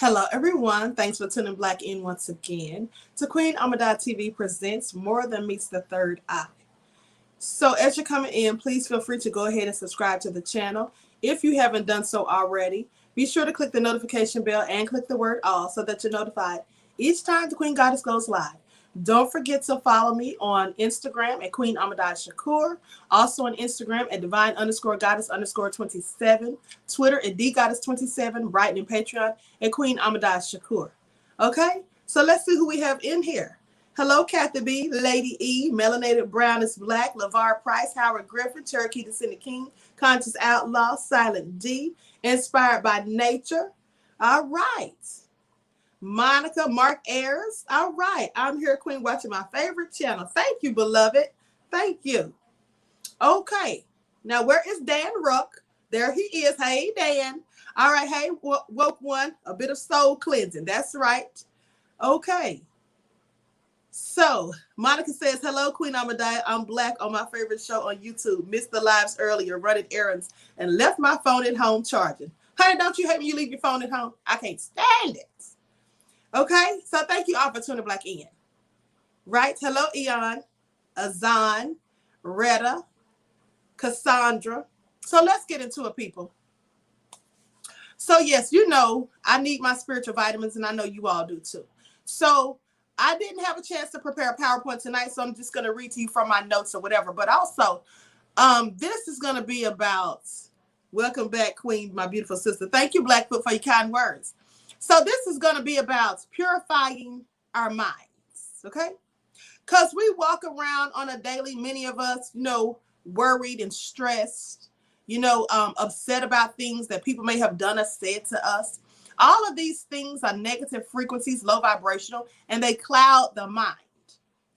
Hello, everyone. Thanks for tuning back in once again to Queen Ahmadiyyah TV presents More Than Meets the Third Eye. So as you're coming in, please feel free to go ahead and subscribe to the channel. If you haven't done so already, be sure to click the notification bell and click the word all so that you're notified each time the Queen Goddess goes live. Don't forget to follow me on Instagram at Queen Ahmadiyyah, also on Instagram at divine_goddess_27, Twitter at dgoddess27, Brighton and Patreon at Queen Ahmadiyyah. Okay, so let's see who we have in here. Hello, Kathy B, Lady E, Melanated Brown is Black, LeVar Price, Howard Griffin, Cherokee Descendant King, Conscious Outlaw, Silent D, Inspired by Nature. All right. Monica, Mark Ayers. All right. I'm here, Queen, watching my favorite channel. Thank you, beloved. Thank you. Okay. Now, where is Dan Ruck? There he is. Hey, Dan. All right. Hey, woke one. A bit of soul cleansing. That's right. Okay. So, Monica says, hello, Queen Ahmadiyyah. I'm Black on my favorite show on YouTube. Missed the lives earlier, running errands, and left my phone at home charging. Honey, don't you hate when you leave your phone at home? I can't stand it. Okay, so thank you all for tuning back in. Right? Hello, Eon, Azan, Retta, Cassandra. So let's get into it, people. So yes, you know, I need my spiritual vitamins, and I know you all do too. So I didn't have a chance to prepare a PowerPoint tonight, so I'm just going to read to you from my notes or whatever. But also, this is going to be about, welcome back, Queen, my beautiful sister. Thank you, Blackfoot, for your kind words. So this is going to be about purifying our minds, okay? Because we walk around on a daily, many of us, you know, worried and stressed, you know, upset about things that people may have done or said to us. All of these things are negative frequencies, low vibrational, and they cloud the mind,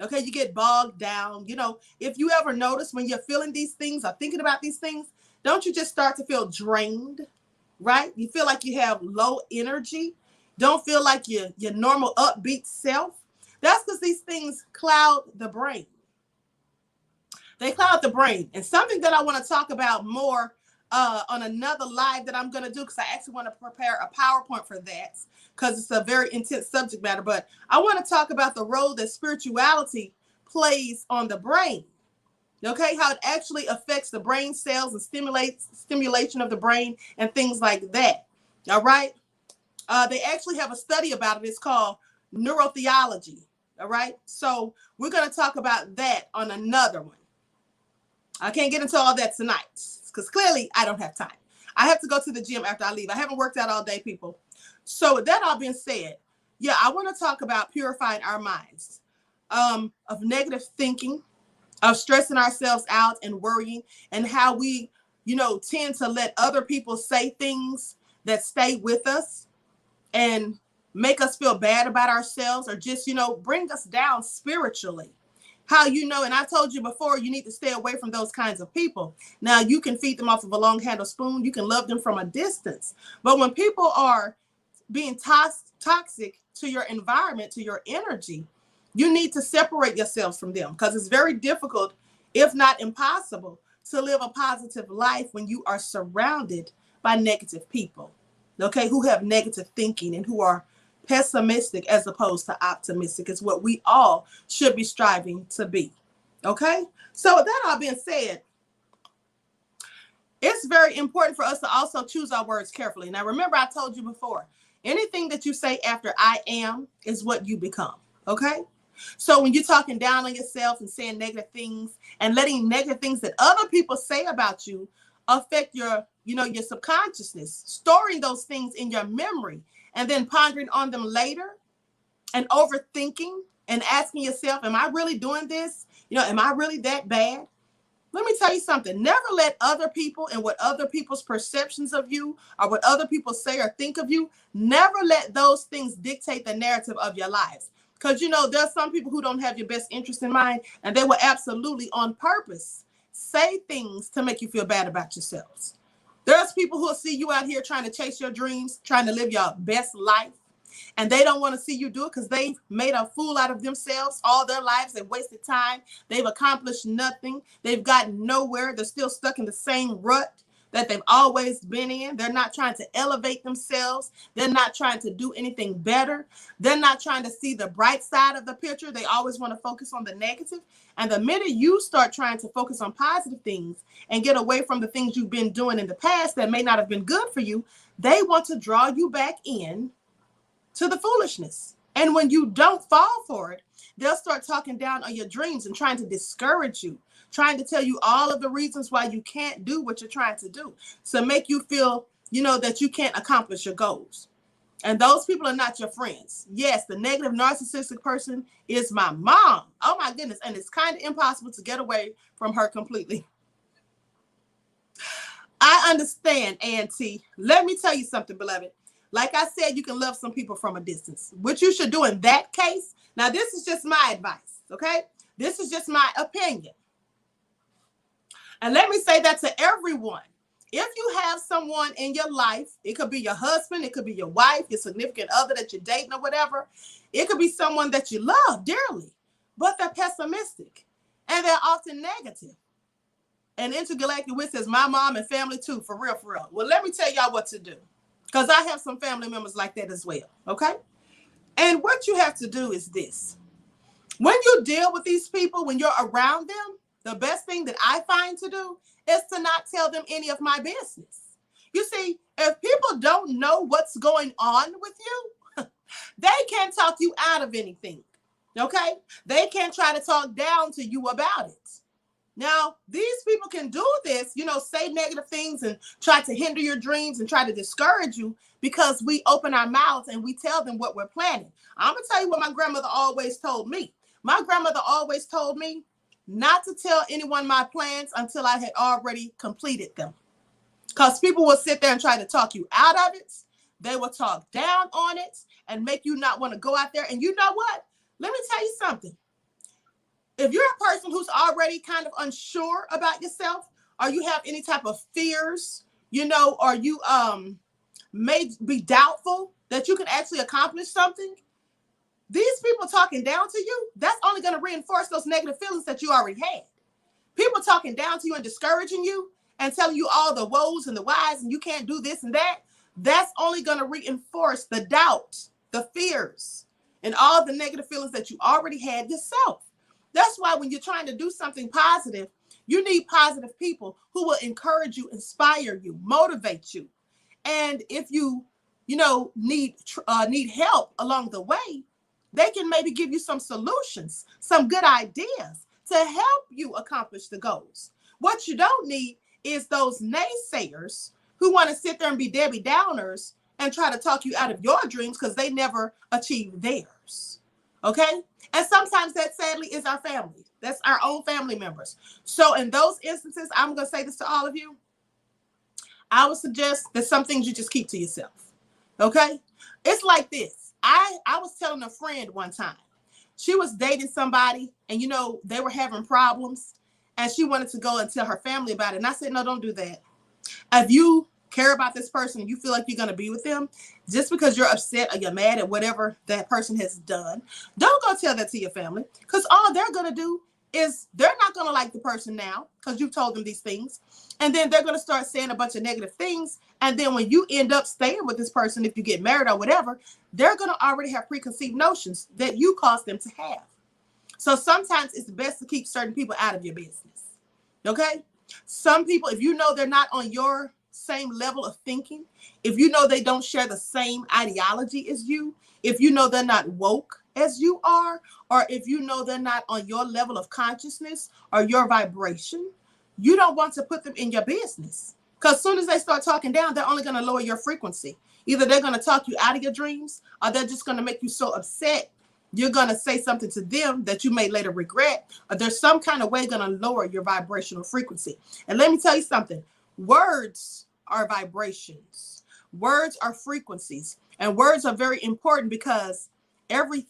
okay? You get bogged down. You know, if you ever notice when you're feeling these things or thinking about these things, don't you just start to feel drained? Right? You feel like you have low energy. Don't feel like your normal upbeat self. That's because these things cloud the brain. They cloud the brain. And something that I want to talk about more on another live that I'm going to do, because I actually want to prepare a PowerPoint for that, because it's a very intense subject matter. But I want to talk about the role that spirituality plays on the brain. Okay, how it actually affects the brain cells and stimulation of the brain and things like that. All right. They actually have a study about it. It's called neurotheology. All right. So we're going to talk about that on another one. I can't get into all that tonight because clearly I don't have time. I have to go to the gym after I leave. I haven't worked out all day, people. So with that all being said, yeah, I want to talk about purifying our minds of negative thinking, of stressing ourselves out and worrying, and how we, you know, tend to let other people say things that stay with us and make us feel bad about ourselves, or just, you know, bring us down spiritually. How, you know, and I told you before, you need to stay away from those kinds of people. Now, you can feed them off of a long handle spoon. You can love them from a distance. But when people are being toxic to your environment, to your energy, you need to separate yourselves from them, because it's very difficult, if not impossible, to live a positive life when you are surrounded by negative people, okay, who have negative thinking and who are pessimistic as opposed to optimistic. Is what we all should be striving to be, okay? So with that all being said, it's very important for us to also choose our words carefully. Now, remember, I told you before, anything that you say after I am is what you become, okay? So when you're talking down on yourself and saying negative things and letting negative things that other people say about you affect your, you know, your subconsciousness, storing those things in your memory and then pondering on them later and overthinking and asking yourself, am I really doing this? You know, am I really that bad? Let me tell you something. Never let other people and what other people's perceptions of you or what other people say or think of you, never let those things dictate the narrative of your lives. Because, you know, there's some people who don't have your best interest in mind, and they will absolutely on purpose say things to make you feel bad about yourselves. There's people who will see you out here trying to chase your dreams, trying to live your best life, and they don't want to see you do it because they've made a fool out of themselves all their lives. They've wasted time. They've accomplished nothing. They've gotten nowhere. They're still stuck in the same rut. that they've always been in. They're not trying to elevate themselves. They're not trying to do anything better. They're not trying to see the bright side of the picture. They always want to focus on the negative. And the minute you start trying to focus on positive things and get away from the things you've been doing in the past that may not have been good for you, they want to draw you back in to the foolishness. And when you don't fall for it, they'll start talking down on your dreams and trying to discourage you, trying to tell you all of the reasons why you can't do what you're trying to do. So make you feel, that you can't accomplish your goals. And those people are not your friends. Yes, the negative narcissistic person is my mom. Oh my goodness. And it's kind of impossible to get away from her completely. I understand, Auntie. Let me tell you something, beloved. Like I said, you can love some people from a distance. What you should do in that case, now this is just my advice, okay? This is just my opinion. And let me say that to everyone. If you have someone in your life, it could be your husband, it could be your wife, your significant other that you're dating or whatever. It could be someone that you love dearly, but they're pessimistic and they're often negative. And Intergalactic Wit says, my mom and family too, for real, for real. Well, let me tell y'all what to do, because I have some family members like that as well, okay? And what you have to do is this. When you deal with these people, when you're around them, the best thing that I find to do is to not tell them any of my business. You see, if people don't know what's going on with you, they can't talk you out of anything, okay? They can't try to talk down to you about it. Now, these people can do this, say negative things and try to hinder your dreams and try to discourage you because we open our mouths and we tell them what we're planning. I'm going to tell you what my grandmother always told me. My grandmother always told me not to tell anyone my plans until I had already completed them. Because people will sit there and try to talk you out of it. They will talk down on it and make you not want to go out there. And you know what? Let me tell you something. If you're a person who's already kind of unsure about yourself, or you have any type of fears, or you may be doubtful that you can actually accomplish something, these people talking down to you, that's only going to reinforce those negative feelings that you already had. People talking down to you and discouraging you and telling you all the woes and the whys and you can't do this and that, that's only going to reinforce the doubt, the fears, and all the negative feelings that you already had yourself. That's why when you're trying to do something positive, you need positive people who will encourage you, inspire you, motivate you. And if you, need help along the way, they can maybe give you some solutions, some good ideas to help you accomplish the goals. What you don't need is those naysayers who want to sit there and be Debbie Downers and try to talk you out of your dreams because they never achieved theirs. Okay? And sometimes that sadly is our family. That's our own family members. So in those instances, I'm going to say this to all of you. I would suggest that some things you just keep to yourself. Okay? It's like this. I was telling a friend one time, she was dating somebody and, they were having problems and she wanted to go and tell her family about it. And I said, no, don't do that. If you care about this person and you feel like you're going to be with them, just because you're upset or you're mad at whatever that person has done, don't go tell that to your family, because all they're going to do is they're not going to like the person now because you've told them these things. And then they're going to start saying a bunch of negative things. And then when you end up staying with this person, if you get married or whatever, they're going to already have preconceived notions that you caused them to have. So sometimes it's best to keep certain people out of your business. Okay? Some people, if you know they're not on your same level of thinking, if you know they don't share the same ideology as you, if you know they're not woke as you are, or if you know they're not on your level of consciousness or your vibration, you don't want to put them in your business. Because as soon as they start talking down, they're only going to lower your frequency. Either they're going to talk you out of your dreams, or they're just going to make you so upset you're going to say something to them that you may later regret, or there's some kind of way going to lower your vibrational frequency. And let me tell you something. Words are vibrations. Words are frequencies. And words are very important because every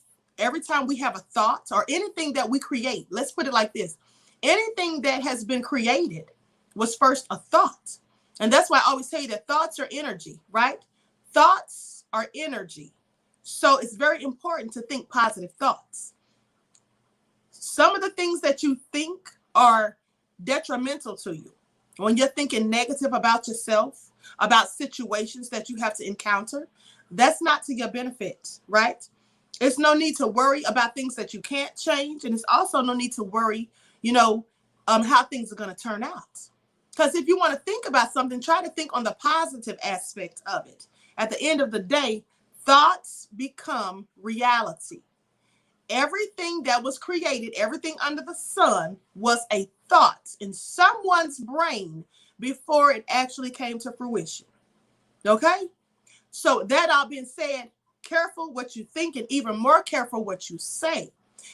time we have a thought or anything that we create, let's put it like this. Anything that has been created was first a thought. And that's why I always tell you that thoughts are energy, right? Thoughts are energy. So it's very important to think positive thoughts. Some of the things that you think are detrimental to you, when you're thinking negative about yourself, about situations that you have to encounter, that's not to your benefit, right? It's no need to worry about things that you can't change. And it's also no need to worry, how things are going to turn out. Because if you want to think about something, try to think on the positive aspect of it. At the end of the day, thoughts become reality. Everything that was created, everything under the sun was a thought in someone's brain before it actually came to fruition. Okay? So that all being said, careful what you think and even more careful what you say,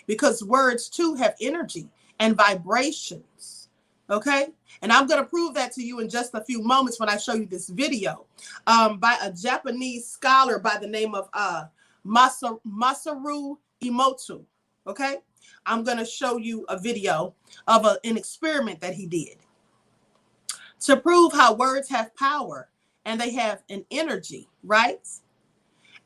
because words too have energy and vibrations. Okay? And I'm going to prove that to you in just a few moments when I show you this video by a Japanese scholar by the name of Masaru Emoto. Okay? I'm going to show you a video of an experiment that he did to prove how words have power and they have an energy, right?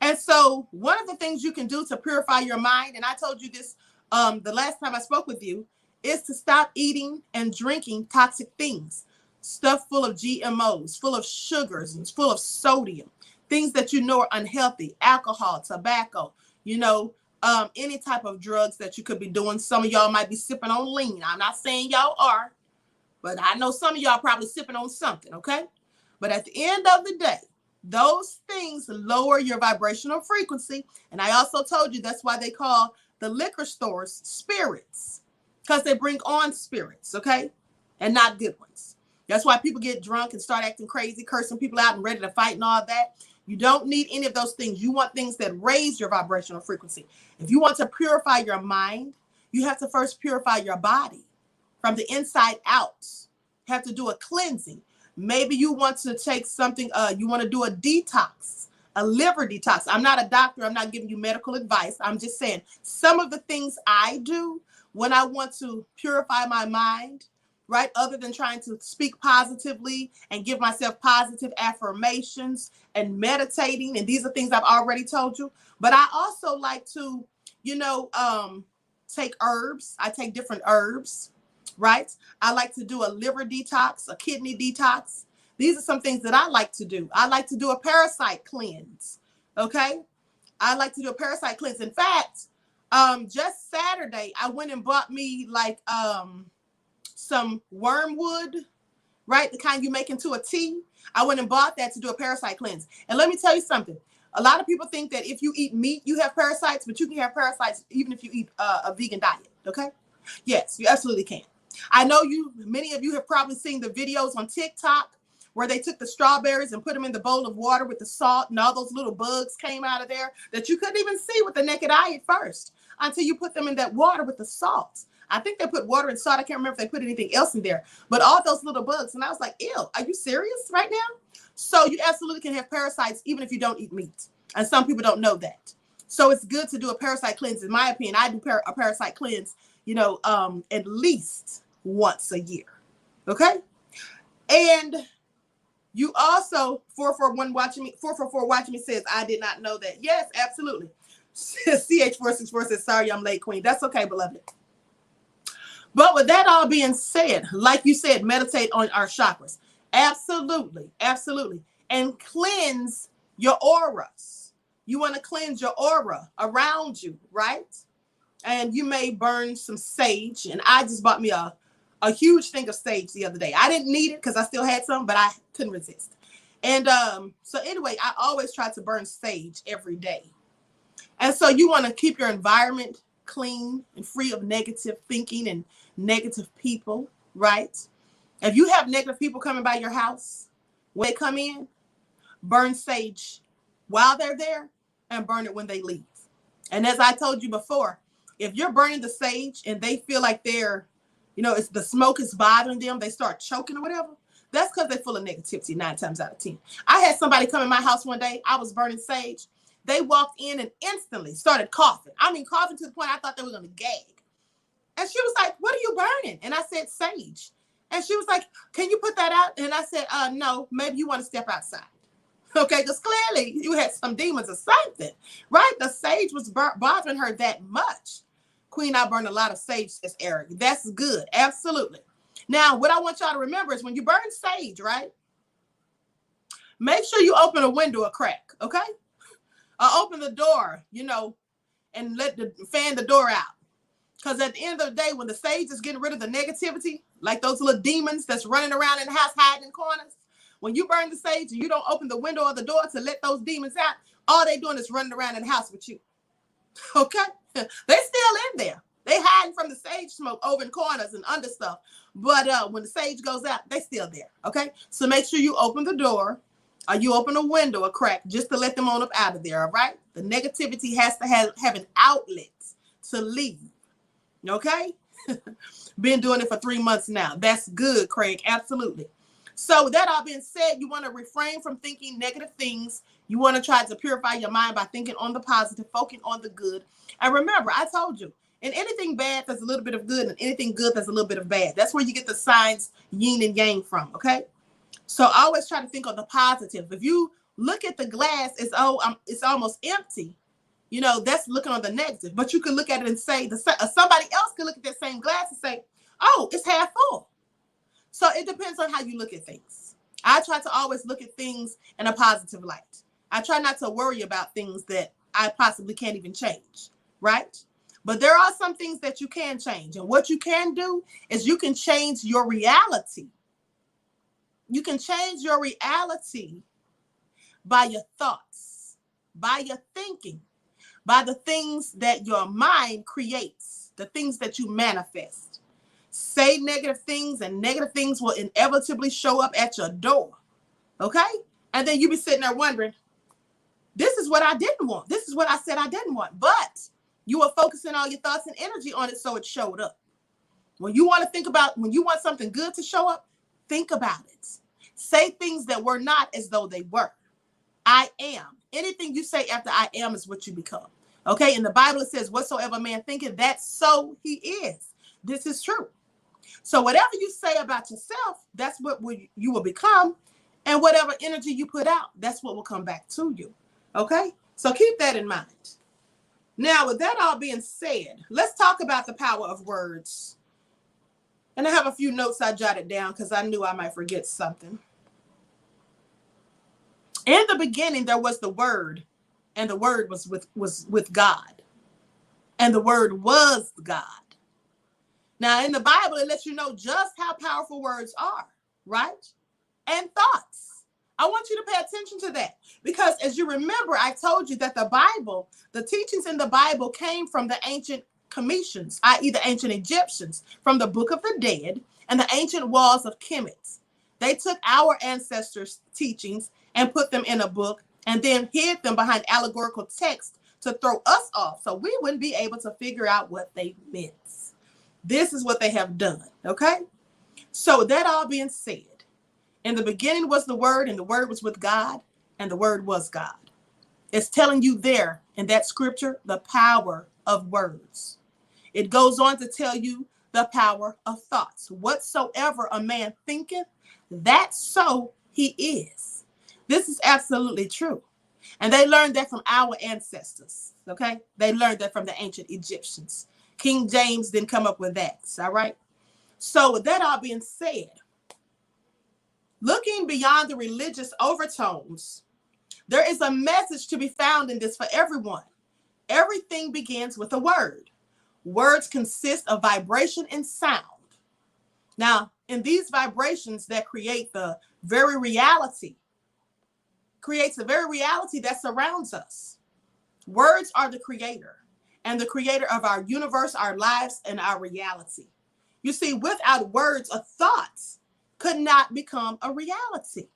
And so one of the things you can do to purify your mind, and I told you this the last time I spoke with you, is to stop eating and drinking toxic things, stuff full of GMOs, full of sugars, and full of sodium, things that you know are unhealthy, alcohol, tobacco, any type of drugs that you could be doing. Some of y'all might be sipping on lean. I'm not saying y'all are, but I know some of y'all probably sipping on something, okay? But at the end of the day, those things lower your vibrational frequency. And I also told you that's why they call the liquor stores spirits, because they bring on spirits, okay? And not good ones. That's why people get drunk and start acting crazy, cursing people out and ready to fight and all that. You don't need any of those things. You want things that raise your vibrational frequency. If you want to purify your mind, you have to first purify your body from the inside out. You have to do a cleansing. Maybe you want to take something, you want to do a detox, a liver detox. I'm not a doctor. I'm not giving you medical advice. I'm just saying some of the things I do when I want to purify my mind, right? Other than trying to speak positively and give myself positive affirmations and meditating. And these are things I've already told you. But I also like to, take herbs. I take different herbs, right? I like to do a liver detox, a kidney detox. These are some things that I like to do. I like to do a parasite cleanse, okay? I like to do a parasite cleanse. In fact, just Saturday, I went and bought me some wormwood, right? The kind you make into a tea. I went and bought that to do a parasite cleanse. And let me tell you something. A lot of people think that if you eat meat, you have parasites, but you can have parasites even if you eat a vegan diet, okay? Yes, you absolutely can. I know many of you have probably seen the videos on TikTok where they took the strawberries and put them in the bowl of water with the salt, and all those little bugs came out of there that you couldn't even see with the naked eye at first until you put them in that water with the salt. I think they put water and salt. I can't remember if they put anything else in there, but all those little bugs. And I was like, ew, are you serious right now? So you absolutely can have parasites even if you don't eat meat. And some people don't know that. So it's good to do a parasite cleanse. In my opinion, I do a parasite cleanse, at least once a year. Okay. And you also, 444 watching me says, I did not know that. Yes, absolutely. CH464 says, sorry, I'm late, Queen. That's okay, beloved. But with that all being said, like you said, meditate on our chakras. Absolutely. Absolutely. And cleanse your auras. You want to cleanse your aura around you, right? And you may burn some sage. And I just bought me a huge thing of sage the other day. I didn't need it because I still had some, but I couldn't resist. And so anyway, I always try to burn sage every day. And so you want to keep your environment clean and free of negative thinking and negative people, right? If you have negative people coming by your house, when they come in, burn sage while they're there and burn it when they leave. And as I told you before, if you're burning the sage and they feel like they're, it's the smoke is bothering them, they start choking or whatever, that's because they're full of negativity 9 times out of 10. I had somebody come in my house one day, I was burning sage. They walked in and instantly started coughing. I mean, coughing to the point I thought they were going to gag. And she was like, what are you burning? And I said, sage. And she was like, can you put that out? And I said, no, maybe you want to step outside. Okay, because clearly you had some demons or something, right? The sage was bothering her that much. Queen, I burned a lot of sage, says Eric. That's good. Absolutely. Now, what I want y'all to remember is when you burn sage, right? Make sure you open a window a crack, okay? Or open the door, and fan the door out. Because at the end of the day, when the sage is getting rid of the negativity, like those little demons that's running around in the house hiding in corners, when you burn the sage and you don't open the window or the door to let those demons out, all they doing is running around in the house with you. Okay? They still in there. They hiding from the sage smoke over in corners and under stuff. But when the sage goes out, they still there. Okay? So make sure you open the door or you open a window a crack just to let them on up out of there. All right? The negativity has to have an outlet to leave. Okay? Been doing it for 3 months now. That's good, Craig. Absolutely. So with that all being said, you want to refrain from thinking negative things. You want to try to purify your mind by thinking on the positive, focusing on the good. And remember, I told you, in anything bad, there's a little bit of good, and anything good, there's a little bit of bad. That's where you get the signs yin and yang from, okay? So always try to think on the positive. If you look at the glass, it's almost empty. That's looking on the negative. But you can look at it and say, somebody else can look at that same glass and say, oh, it's half full. So it depends on how you look at things. I try to always look at things in a positive light. I try not to worry about things that I possibly can't even change, right? But there are some things that you can change. And what you can do is you can change your reality. You can change your reality by your thoughts, by your thinking, by the things that your mind creates, the things that you manifest. Say negative things, and negative things will inevitably show up at your door. Okay? And then you be sitting there wondering, this is what I didn't want. This is what I said I didn't want. But you were focusing all your thoughts and energy on it, so it showed up. When you want something good to show up, think about it. Say things that were not as though they were. I am. Anything you say after I am is what you become. Okay? In the Bible, it says, whatsoever man thinketh, that so he is. This is true. So whatever you say about yourself, that's what you will become. And whatever energy you put out, that's what will come back to you. Okay? So keep that in mind. Now, with that all being said, let's talk about the power of words. And I have a few notes I jotted down because I knew I might forget something. In the beginning, there was the Word, and the Word was with God. And the Word was God. Now, in the Bible, it lets you know just how powerful words are, right? And thoughts. I want you to pay attention to that. Because as you remember, I told you that the teachings in the Bible came from the ancient Commissions, i.e. the ancient Egyptians, from the Book of the Dead and the ancient walls of Kemet. They took our ancestors' teachings and put them in a book and then hid them behind allegorical text to throw us off so we wouldn't be able to figure out what they meant. This is what they have done, okay? So that all being said, in the beginning was the Word, and the Word was with God, and the Word was God. It's telling you there in that scripture the power of words. It goes on to tell you the power of thoughts. Whatsoever a man thinketh, that so he is. This is absolutely true. And they learned that from our ancestors, okay? They learned that from the ancient Egyptians. King James didn't come up with that, all right? So with that all being said, looking beyond the religious overtones, there is a message to be found in this for everyone. Everything begins with a word. Words consist of vibration and sound. Now, in these vibrations that creates the very reality that surrounds us. Words are the creator and the creator of our universe, our lives, and our reality. You see, without words, a thought could not become a reality.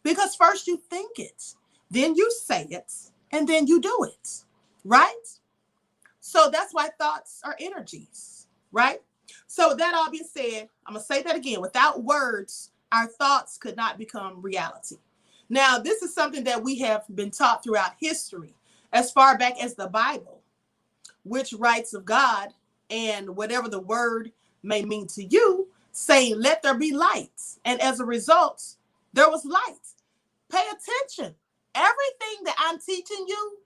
Because first you think it, then you say it, and then you do it, right? So that's why thoughts are energies, right? So with that all being said, I'm going to say that again. Without words, our thoughts could not become reality. Now, this is something that we have been taught throughout history, as far back as the Bible, which writes of God and whatever the word may mean to you, saying, let there be light. And as a result, there was light. Pay attention. Everything that I'm teaching you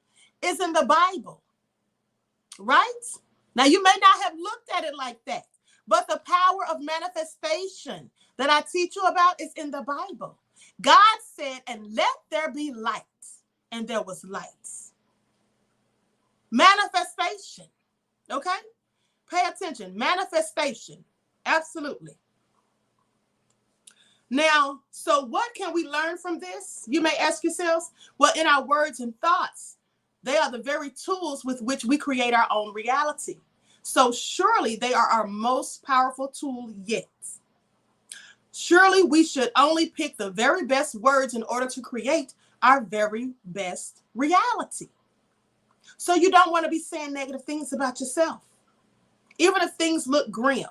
is in the Bible, right? Now, you may not have looked at it like that, But the power of manifestation that I teach you about is in the Bible. God said, and let there be light, and there was light. Manifestation, okay? Pay attention, manifestation, absolutely. Now, so what can we learn from this? You may ask yourselves, well, in our words and thoughts, they are the very tools with which we create our own reality. So surely they are our most powerful tool yet. Surely we should only pick the very best words in order to create our very best reality. So you don't want to be saying negative things about yourself, even if things look grim.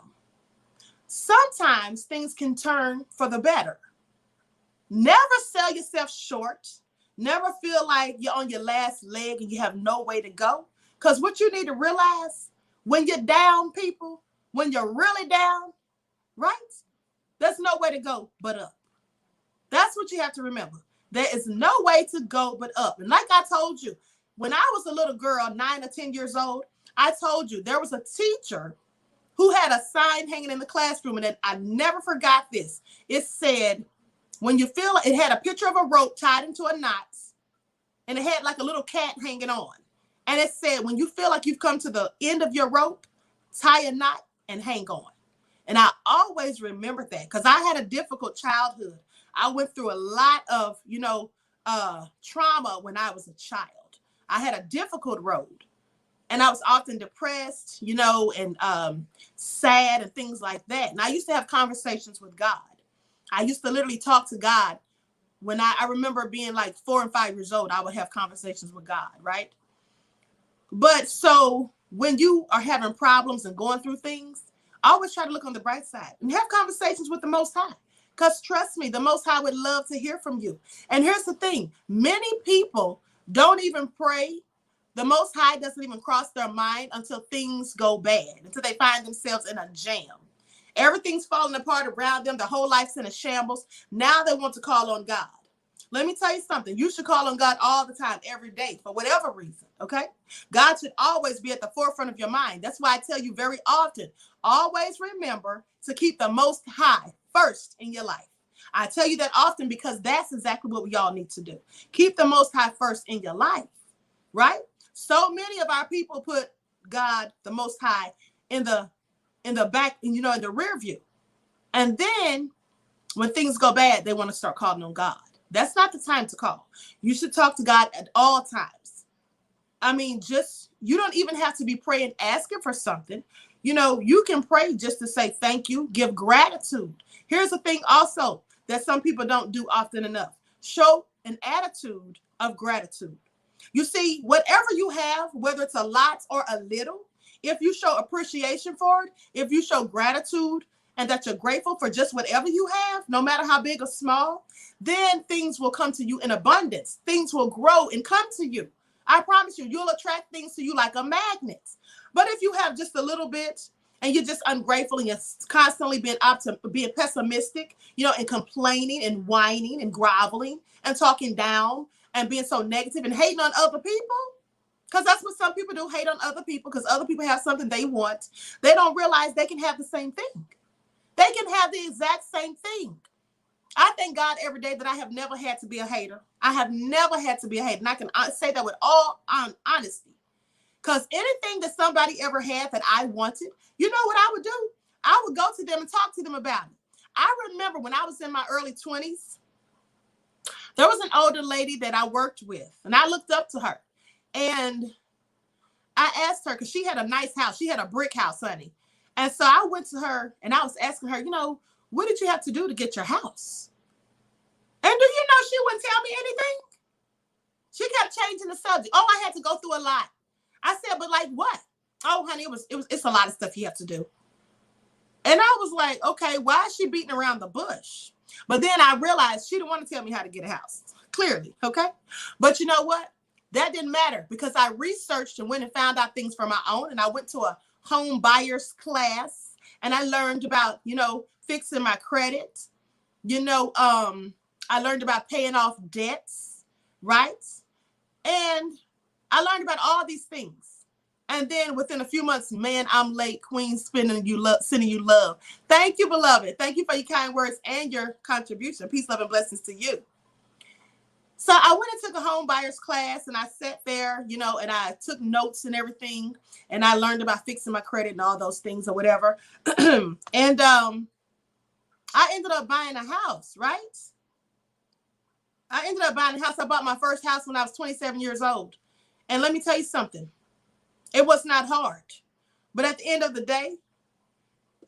Sometimes things can turn for the better. Never sell yourself short. Never feel like you're on your last leg and you have no way to go. Because what you need to realize, when you're down, people, when you're really down, right? There's no way to go but up. That's what you have to remember. There is no way to go but up. And like I told you, when I was a little girl, 9 or 10 years old, I told you there was a teacher who had a sign hanging in the classroom, and I never forgot this. It said, when you feel, it had a picture of a rope tied into a knot, and it had like a little cat hanging on. And it said, when you feel like you've come to the end of your rope, tie a knot and hang on. And I always remembered that because I had a difficult childhood. I went through a lot of, trauma when I was a child. I had a difficult road. And I was often depressed, and sad and things like that. And I used to have conversations with God. I used to literally talk to God. When I remember being like 4 and 5 years old, I would have conversations with God, right? But so when you are having problems and going through things, I always try to look on the bright side and have conversations with the Most High. Because trust me, the Most High would love to hear from you. And here's the thing. Many people don't even pray. The Most High doesn't even cross their mind until things go bad, until they find themselves in a jam. Everything's falling apart around them. Their whole life's in a shambles. Now they want to call on God. Let me tell you something. You should call on God all the time, every day, for whatever reason, okay? God should always be at the forefront of your mind. That's why I tell you very often, always remember to keep the Most High first in your life. I tell you that often because that's exactly what we all need to do. Keep the Most High first in your life, right? So many of our people put God, the Most High, in the back, in the rear view. And then when things go bad, they want to start calling on God. That's not the time to call. You should talk to God at all times. I mean, you don't even have to be praying, asking for something. You can pray just to say thank you, give gratitude. Here's the thing also that some people don't do often enough. Show an attitude of gratitude. You see, whatever you have, whether it's a lot or a little, if you show appreciation for it, if you show gratitude and that you're grateful for just whatever you have, no matter how big or small, then things will come to you in abundance. Things will grow and come to you. I promise you, you'll attract things to you like a magnet. But if you have just a little bit and you're just ungrateful and you're constantly being pessimistic, and complaining and whining and groveling and talking down and being so negative and hating on other people, because that's what some people do, hate on other people because other people have something they want. They don't realize they can have the same thing. They can have the exact same thing. I thank God every day that I have never had to be a hater. I have never had to be a hater. And I can say that with all honesty. Because anything that somebody ever had that I wanted, you know what I would do? I would go to them and talk to them about it. I remember when I was in my early 20s, there was an older lady that I worked with, and I looked up to her. And I asked her, because she had a nice house. She had a brick house, honey. And so I went to her, and I was asking her, what did you have to do to get your house? And do you know she wouldn't tell me anything? She kept changing the subject. Oh, I had to go through a lot. I said, but like what? Oh, honey, it's a lot of stuff you have to do. And I was like, okay, why is she beating around the bush? But then I realized she didn't want to tell me how to get a house. Clearly, okay? But you know what? That didn't matter because I researched and went and found out things for my own. And I went to a home buyer's class and I learned about, fixing my credit. I learned about paying off debts, right? And I learned about all these things. And then within a few months, man, I'm late, Queen, sending you love. Thank you, beloved. Thank you for your kind words and your contribution. Peace, love, and blessings to you. So I went and took a home buyer's class, and I sat there, you know, and I took notes and everything, and I learned about fixing my credit and all those things or whatever. And I ended up buying a house, right? I ended up buying a house. I bought my first house when I was 27 years old. And let me tell you something. It was not hard. But at the end of the day,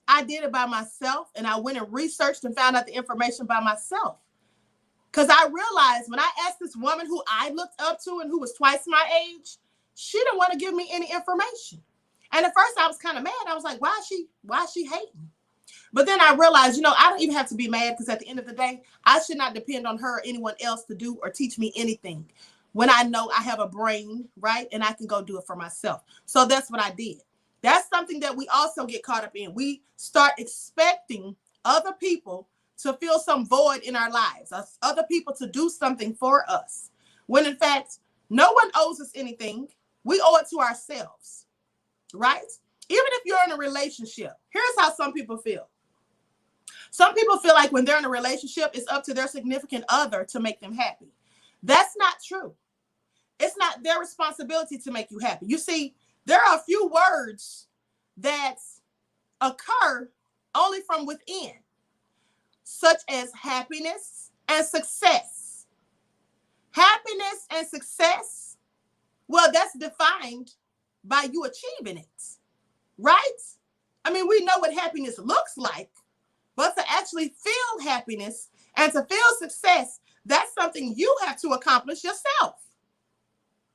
I did it by myself, and I went and researched and found out the information by myself. Because I realized when I asked this woman who I looked up to and who was twice my age, she didn't want to give me any information. And at first I was kind of mad. I was like, why is she hating? But then I realized, you know, I don't even have to be mad, because at the end of the day, I should not depend on her or anyone else to do or teach me anything when I know I have a brain, right? And I can go do it for myself. So that's what I did. That's something that we also get caught up in. We start expecting other people to fill some void in our lives, other people to do something for us, when in fact, no one owes us anything. We owe it to ourselves, right? Even if you're in a relationship, here's how some people feel. Some people feel like when they're in a relationship, it's up to their significant other to make them happy. That's not true. It's not their responsibility to make you happy. You see, there are a few words that occur only from within, such as happiness and success. Happiness and success, well, that's defined by you achieving it, right? I mean, we know what happiness looks like, but to actually feel happiness and to feel success, that's something you have to accomplish yourself.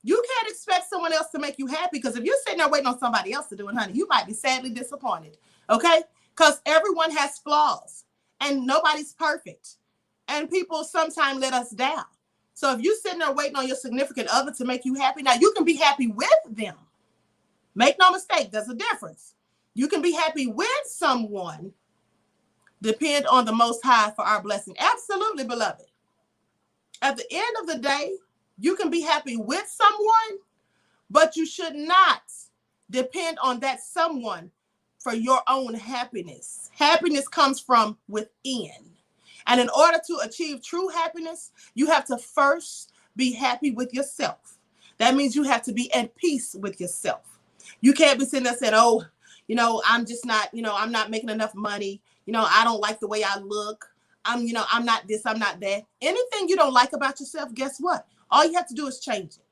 You can't expect someone else to make you happy, because if you're sitting there waiting on somebody else to do it, honey, you might be sadly disappointed, okay? Because everyone has flaws and nobody's perfect. And people sometimes let us down. So if you're sitting there waiting on your significant other to make you happy, now you can be happy with them. Make no mistake, there's a difference. You can be happy with someone, depend on the Most High for our blessing. Absolutely, beloved. At the end of the day, you can be happy with someone, but you should not depend on that someone for your own happiness. Happiness comes from within. And in order to achieve true happiness, you have to first be happy with yourself. That means you have to be at peace with yourself. You can't be sitting there saying, oh, you know, I'm just not, you know, I'm not making enough money. You know, I don't like the way I look. I'm not this, I'm not that. Anything you don't like about yourself, guess what? All you have to do is change it.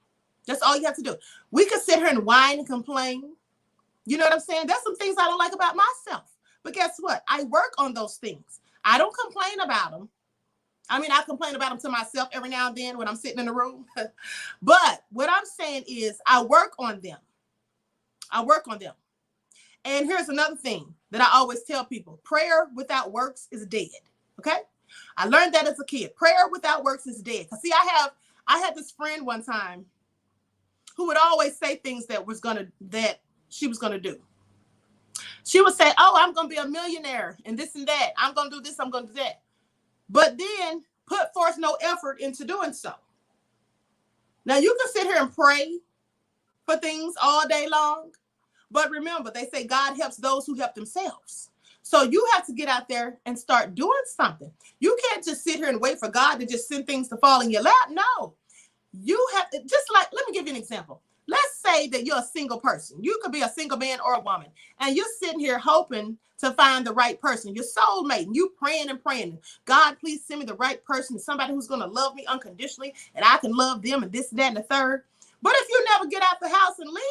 That's all you have to do. We could sit here and whine and complain. You know what I'm saying? There's some things I don't like about myself. But guess what? I work on those things. I don't complain about them. I mean, I complain about them to myself every now and then when I'm sitting in the room. But what I'm saying is I work on them. I work on them. And here's another thing that I always tell people. Prayer without works is dead. Okay? I learned that as a kid. Prayer without works is dead. Because see, I had this friend one time who would always say things that she was gonna do. She would say, oh, I'm gonna be a millionaire and this and that. I'm gonna do this, I'm gonna do that. But then put forth no effort into doing so. Now you can sit here and pray for things all day long, but remember, they say God helps those who help themselves. So you have to get out there and start doing something. You can't just sit here and wait for God to just send things to fall in your lap. No, you have to, just like, let me give you an example. Let's say that you're a single person. You could be a single man or a woman, and you're sitting here hoping to find the right person, your soulmate, and you praying and praying. God, please send me the right person, somebody who's going to love me unconditionally, and I can love them and this, that, and the third. But if you never get out the house and leave,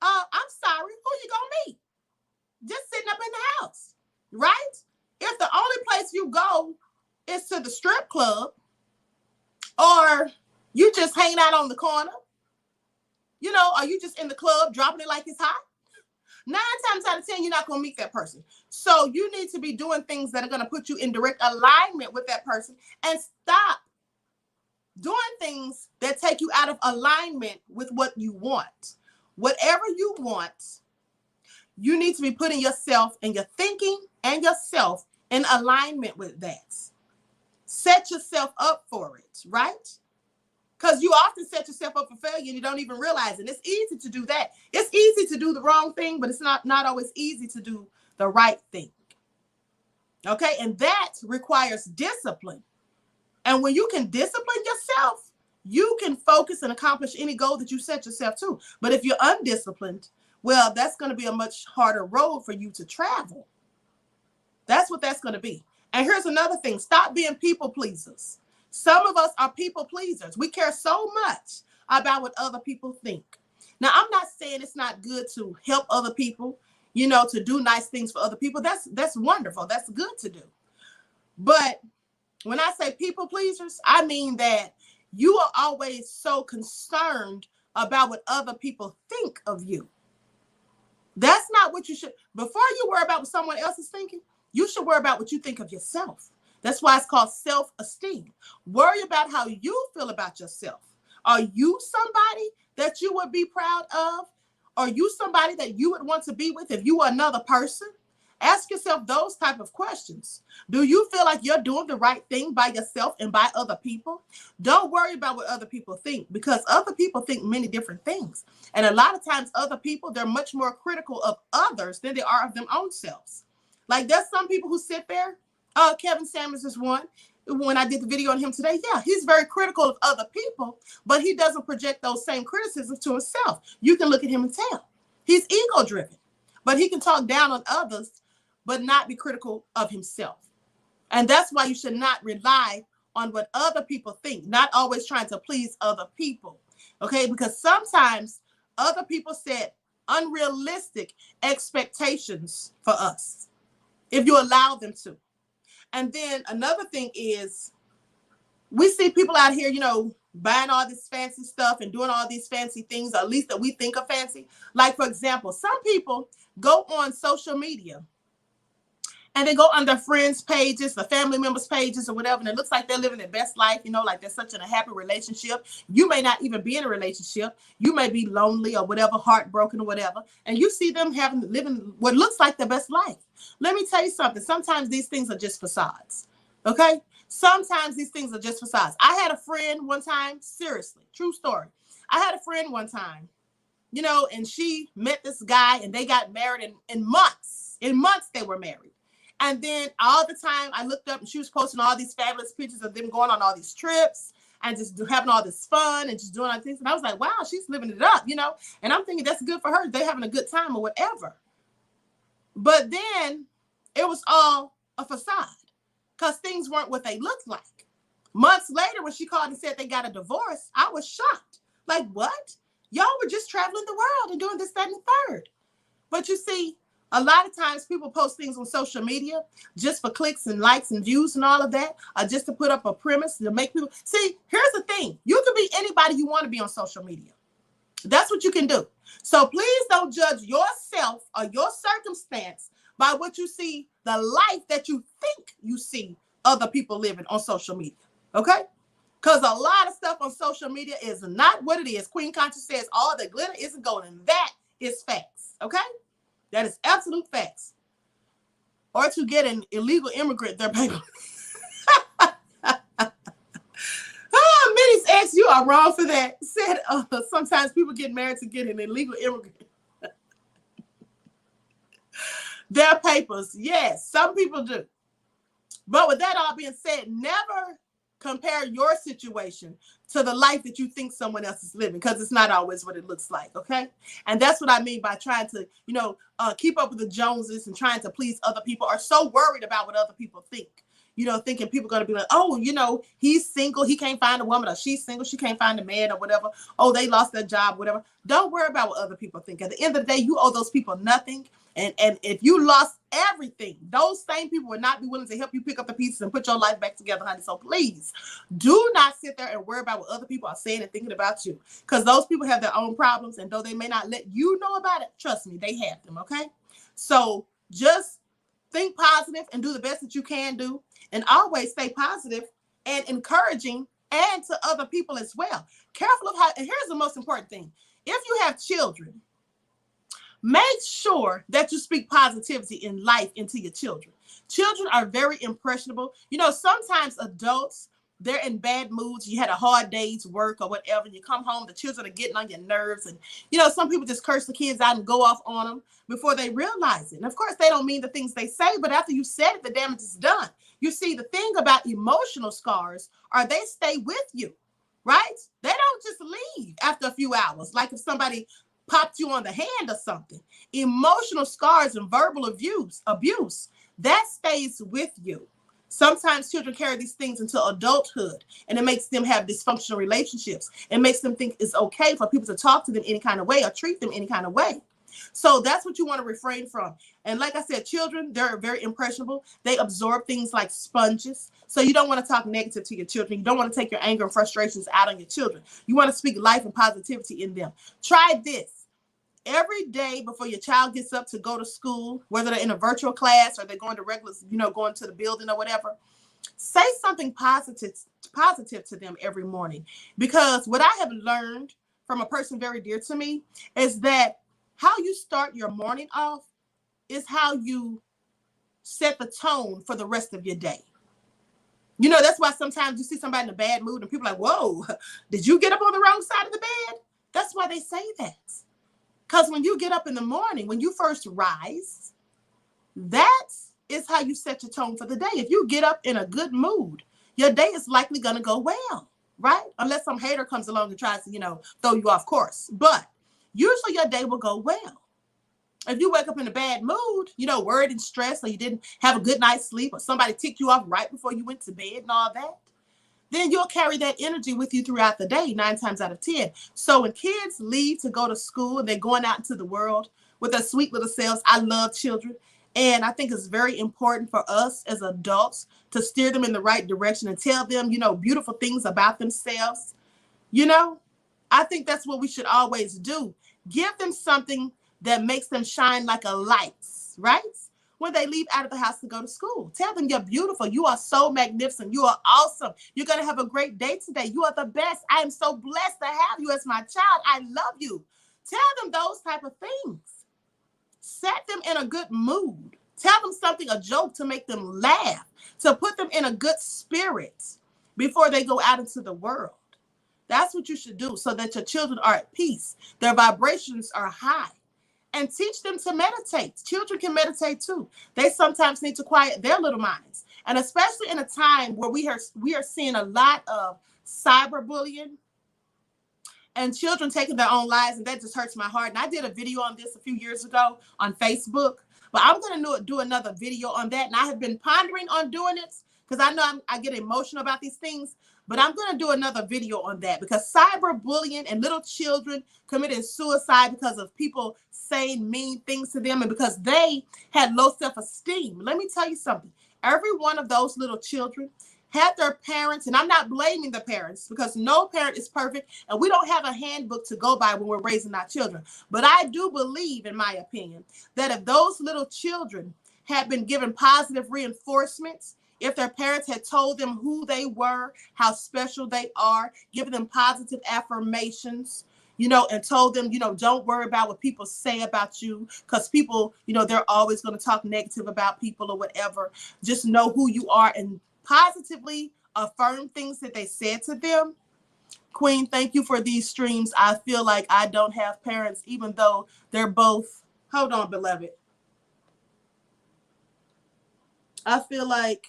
I'm sorry, who you going to meet? Just sitting up in the house, right? If the only place you go is to the strip club, or you just hanging out on the corner, you know, are you just in the club dropping it like it's hot? 9 times out of 10, you're not going to meet that person. So you need to be doing things that are going to put you in direct alignment with that person, and stop doing things that take you out of alignment with what you want. Whatever you want, you need to be putting yourself and your thinking and yourself in alignment with that. Set yourself up for it, right? Because you often set yourself up for failure and you don't even realize it. It's easy to do that. It's easy to do the wrong thing, but it's not always easy to do the right thing. Okay, and that requires discipline. And when you can discipline yourself, you can focus and accomplish any goal that you set yourself to. But if you're undisciplined, well, that's going to be a much harder road for you to travel. That's what that's going to be. And here's another thing. Stop being people pleasers. Some of us are people pleasers. We care so much about what other people think. Now, I'm not saying it's not good to help other people, you know, to do nice things for other people. That's wonderful. That's good to do. But when I say people pleasers, I mean that you are always so concerned about what other people think of you. That's not what you should. Before you worry about what someone else is thinking, you should worry about what you think of yourself. That's why it's called self-esteem. Worry about how you feel about yourself. Are you somebody that you would be proud of? Are you somebody that you would want to be with if you were another person? Ask yourself those type of questions. Do you feel like you're doing the right thing by yourself and by other people? Don't worry about what other people think, because other people think many different things. And a lot of times other people, they're much more critical of others than they are of their own selves. Like there's some people who sit there. Kevin Samuels is one. When I did the video on him today, yeah, he's very critical of other people, but he doesn't project those same criticisms to himself. You can look at him and tell. He's ego-driven, but he can talk down on others, but not be critical of himself. And that's why you should not rely on what other people think, not always trying to please other people, okay? Because sometimes other people set unrealistic expectations for us if you allow them to. And then another thing is we see people out here, you know, buying all this fancy stuff and doing all these fancy things, or at least that we think are fancy. Like, for example, some people go on social media and they go on their friends' pages, the family members' pages or whatever, and it looks like they're living their best life, you know, like they're such in a happy relationship. You may not even be in a relationship. You may be lonely or whatever, heartbroken or whatever, and you see them living what looks like their best life. Let me tell you something. Sometimes these things are just facades, okay? Sometimes these things are just facades. I had a friend one time, seriously, true story. I had a friend one time, you know, and she met this guy and they got married in months. In months they were married. And then all the time I looked up and she was posting all these fabulous pictures of them going on all these trips and just having all this fun and just doing all these things. And I was like, wow, she's living it up, you know? And I'm thinking that's good for her. They're having a good time or whatever. But then it was all a facade because things weren't what they looked like. Months later, when she called and said they got a divorce, I was shocked. Like, what? Y'all were just traveling the world and doing this, that, and the third. But you see, a lot of times people post things on social media just for clicks and likes and views and all of that, or just to put up a premise to make people see. Here's the thing. You can be anybody you want to be on social media. That's what you can do. So please don't judge yourself or your circumstance by what you see, the life that you think you see other people living on social media. Okay? Because a lot of stuff on social media is not what it is. Queen Conscious says all the glitter isn't gold, and that is facts. Okay? That is absolute facts. Or to get an illegal immigrant their paper. Minnie's ex, you are wrong for that. Said sometimes people get married to get an illegal immigrant their papers. Yes, some people do. But with that all being said, never compare your situation to the life that you think someone else is living, because it's not always what it looks like, okay? And that's what I mean by trying to, you know, keep up with the Joneses and trying to please other people, are so worried about what other people think. You know, thinking people are going to be like, oh, you know, he's single, he can't find a woman, or she's single, she can't find a man, or whatever. Oh, they lost their job, whatever. Don't worry about what other people think. At the end of the day, you owe those people nothing. And if you lost everything, those same people would not be willing to help you pick up the pieces and put your life back together, honey. So please do not sit there and worry about what other people are saying and thinking about you, because those people have their own problems. And though they may not let you know about it, trust me, they have them, okay? So just think positive and do the best that you can do. And always stay positive and encouraging, and to other people as well. Careful of how, and here's the most important thing. If you have children, make sure that you speak positivity in life into your children. Children are very impressionable. You know, sometimes adults, they're in bad moods. You had a hard day's work or whatever. You come home, the children are getting on your nerves. And, some people just curse the kids out and go off on them before they realize it. And of course, they don't mean the things they say, but after you said it, the damage is done. You see, the thing about emotional scars are they stay with you, right? They don't just leave after a few hours. Like if somebody popped you on the hand or something. Emotional scars and verbal abuse, that stays with you. Sometimes children carry these things into adulthood, and it makes them have dysfunctional relationships. It makes them think it's okay for people to talk to them any kind of way or treat them any kind of way. So that's what you want to refrain from. And like I said, children, they're very impressionable. They absorb things like sponges. So you don't want to talk negative to your children. You don't want to take your anger and frustrations out on your children. You want to speak life and positivity in them. Try this. Every day before your child gets up to go to school, whether they're in a virtual class or they're going to regular, going to the building or whatever, say something positive to them every morning. Because what I have learned from a person very dear to me is that how you start your morning off is how you set the tone for the rest of your day. That's why sometimes you see somebody in a bad mood and people are like, whoa, did you get up on the wrong side of the bed? That's why they say that. Because when you get up in the morning, when you first rise, that is how you set your tone for the day. If you get up in a good mood, your day is likely going to go well, right? Unless some hater comes along and tries to, throw you off course. But usually your day will go well. If you wake up in a bad mood, worried and stressed, or you didn't have a good night's sleep, or somebody ticked you off right before you went to bed and all that, then you'll carry that energy with you throughout the day, 9 times out of 10. So when kids leave to go to school and they're going out into the world with their sweet little selves, I love children. And I think it's very important for us as adults to steer them in the right direction and tell them, beautiful things about themselves. I think that's what we should always do. Give them something that makes them shine like a light, right? When they leave out of the house to go to school. Tell them you're beautiful. You are so magnificent. You are awesome. You're going to have a great day today. You are the best. I am so blessed to have you as my child. I love you. Tell them those type of things. Set them in a good mood. Tell them something, a joke to make them laugh, to put them in a good spirit before they go out into the world. That's what you should do so that your children are at peace. Their vibrations are high. And teach them to meditate. Children can meditate too. They sometimes need to quiet their little minds. And especially in a time where we are seeing a lot of cyberbullying and children taking their own lives, and that just hurts my heart. And I did a video on this a few years ago on Facebook, but I'm going to do another video on that. And I have been pondering on doing it because I know I get emotional about these things. But I'm going to do another video on that because cyberbullying and little children committing suicide because of people saying mean things to them and because they had low self-esteem. Let me tell you something. Every one of those little children had their parents, and I'm not blaming the parents because no parent is perfect, and we don't have a handbook to go by when we're raising our children. But I do believe, in my opinion, that if those little children had been given positive reinforcements, if their parents had told them who they were, how special they are, given them positive affirmations, and told them, don't worry about what people say about you because people, they're always going to talk negative about people or whatever. Just know who you are and positively affirm things that they said to them. Queen, thank you for these streams. I feel like I don't have parents, even though they're both. Hold on, beloved. I feel like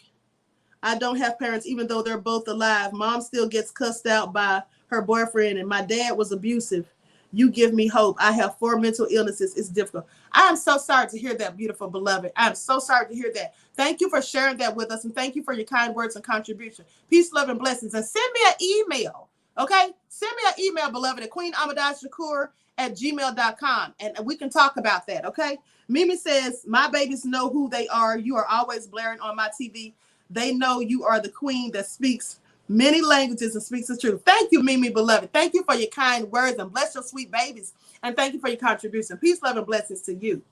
I don't have parents, even though they're both alive. Mom still gets cussed out by her boyfriend, and my dad was abusive. You give me hope. I have 4 mental illnesses. It's difficult. I am so sorry to hear that, beautiful beloved. I'm so sorry to hear that. Thank you for sharing that with us, and thank you for your kind words and contribution. Peace, love, and blessings. And send me an email, okay? Send me an email, beloved, at QueenAmadiyyah@gmail.com, and we can talk about that, okay? Mimi says, my babies know who they are. You are always blaring on my TV. They know you are the queen that speaks many languages and speaks the truth. Thank you, Mimi, beloved. Thank you for your kind words and bless your sweet babies. And thank you for your contribution. Peace, love, and blessings to you.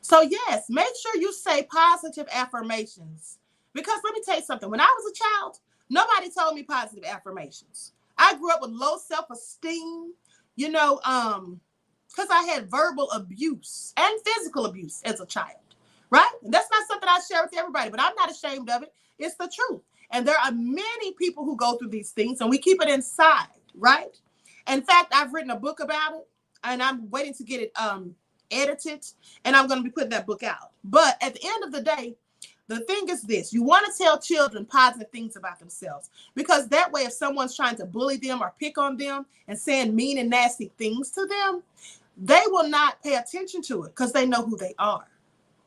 So yes, make sure you say positive affirmations. Because let me tell you something. When I was a child, nobody told me positive affirmations. I grew up with low self-esteem, because I had verbal abuse and physical abuse as a child. Right? And that's not something I share with everybody, but I'm not ashamed of it. It's the truth. And there are many people who go through these things, and we keep it inside, right? In fact, I've written a book about it, and I'm waiting to get it edited, and I'm going to be putting that book out. But at the end of the day, the thing is this: you want to tell children positive things about themselves, because that way, if someone's trying to bully them or pick on them and saying mean and nasty things to them, they will not pay attention to it because they know who they are,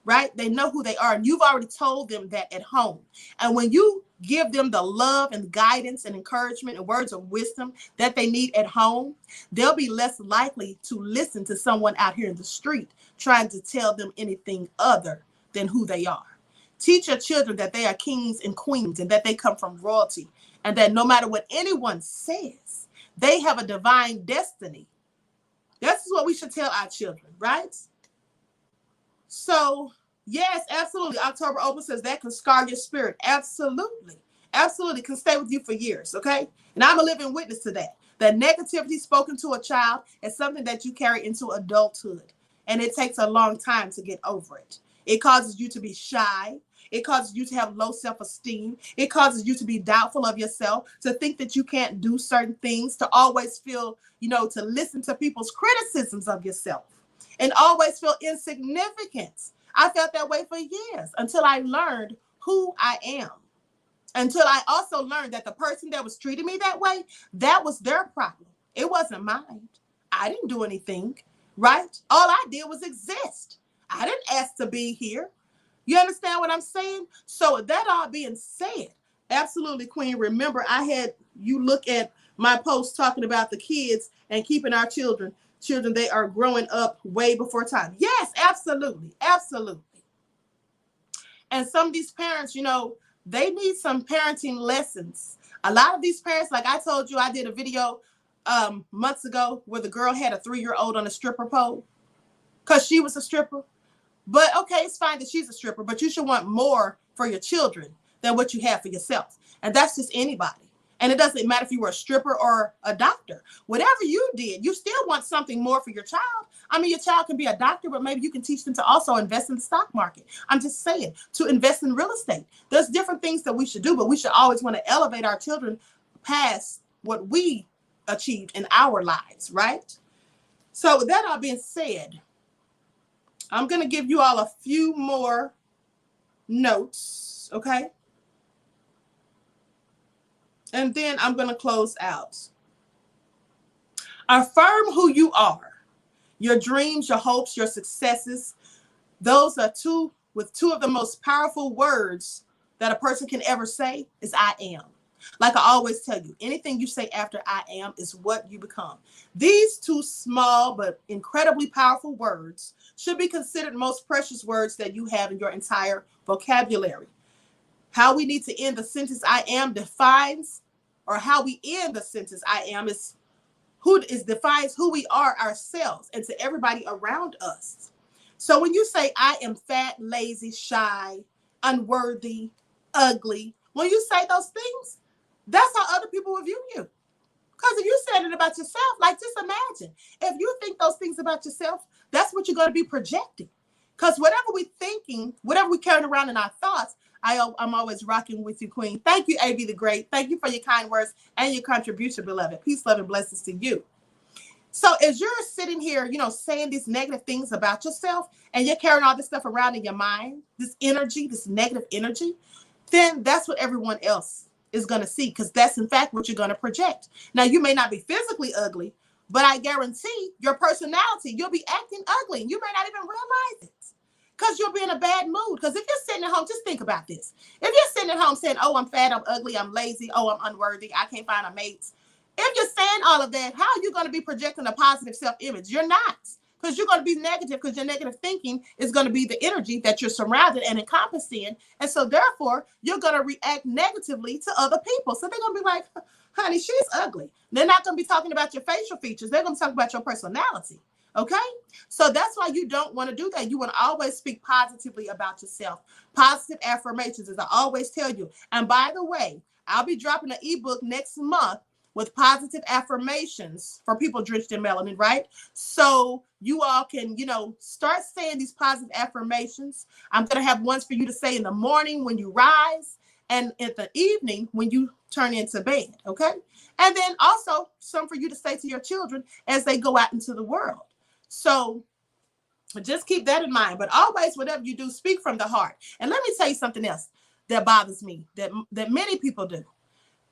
right? They know who they are, and you've already told them that at home. And when you give them the love and guidance and encouragement and words of wisdom that they need at home, they'll be less likely to listen to someone out here in the street trying to tell them anything other than who they are. Teach your children that they are kings and queens and that they come from royalty, and that no matter what anyone says, they have a divine destiny. This is what we should tell our children, right? So, yes, absolutely. October Open says that can scar your spirit. Absolutely. Absolutely. Can stay with you for years, okay? And I'm a living witness to that. That negativity spoken to a child is something that you carry into adulthood. And it takes a long time to get over it. It causes you to be shy. It causes you to have low self-esteem. It causes you to be doubtful of yourself, to think that you can't do certain things, to always feel, to listen to people's criticisms of yourself, and always feel insignificant. I felt that way for years until I learned who I am. Until I also learned that the person that was treating me that way, that was their problem. It wasn't mine. I didn't do anything, right? All I did was exist. I didn't ask to be here. You understand what I'm saying? So that all being said, absolutely, Queen. Remember, I had you look at my post talking about the kids and keeping our children, they are growing up way before time. Yes, absolutely. Absolutely. And some of these parents, they need some parenting lessons. A lot of these parents, like I told you, I did a video months ago where the girl had a 3-year-old on a stripper pole because she was a stripper. But okay, it's fine that she's a stripper, but you should want more for your children than what you have for yourself. And that's just anybody. And it doesn't matter if you were a stripper or a doctor. Whatever you did, you still want something more for your child. I mean, your child can be a doctor, but maybe you can teach them to also invest in the stock market. I'm just saying, to invest in real estate. There's different things that we should do, but we should always want to elevate our children past what we achieved in our lives, right? So with that all being said, I'm going to give you all a few more notes, okay? And then I'm going to close out. Affirm who you are. Your dreams, your hopes, your successes. Those are two of the most powerful words that a person can ever say is I am. Like I always tell you, anything you say after I am is what you become. These two small but incredibly powerful words should be considered most precious words that you have in your entire vocabulary. How we need to end the sentence I am defines, or how we end the sentence I am defines who we are ourselves and to everybody around us. So when you say I am fat, lazy, shy, unworthy, ugly, when you say those things, that's how other will view you. Because if you said it about yourself, like just imagine, if you think those things about yourself, that's what you're going to be projecting. Because whatever we're thinking, whatever we're carrying around in our thoughts, I'm always rocking with you, Queen. Thank you, AB the Great. Thank you for your kind words and your contribution, beloved. Peace, love, and blessings to you. So as you're sitting here, saying these negative things about yourself, and you're carrying all this stuff around in your mind, this energy, this negative energy, then that's what everyone else is going to see, because that's in fact what you're going to project. Now, you may not be physically ugly, but I guarantee your personality, you'll be acting ugly. You may not even realize it because you'll be in a bad mood. Because if you're sitting at home, just think about this. If you're sitting at home saying, oh, I'm fat, I'm ugly, I'm lazy, oh, I'm unworthy, I can't find a mate. If you're saying all of that, how are you going to be projecting a positive self-image? You're not, because you're going to be negative, because your negative thinking is going to be the energy that you're surrounded and encompassed in. And so therefore, you're going to react negatively to other people. So they're going to be like, honey, she's ugly. They're not going to be talking about your facial features. They're going to talk about your personality. Okay? So that's why you don't want to do that. You want to always speak positively about yourself. Positive affirmations, as I always tell you. And by the way, I'll be dropping an ebook next month with positive affirmations for people drenched in melanin, right? So you all can, start saying these positive affirmations. I'm going to have ones for you to say in the morning when you rise, and at the evening when you turn into bed, okay? And then also some for you to say to your children as they go out into the world. So just keep that in mind. But always, whatever you do, speak from the heart. And let me tell you something else that bothers me, that many people do.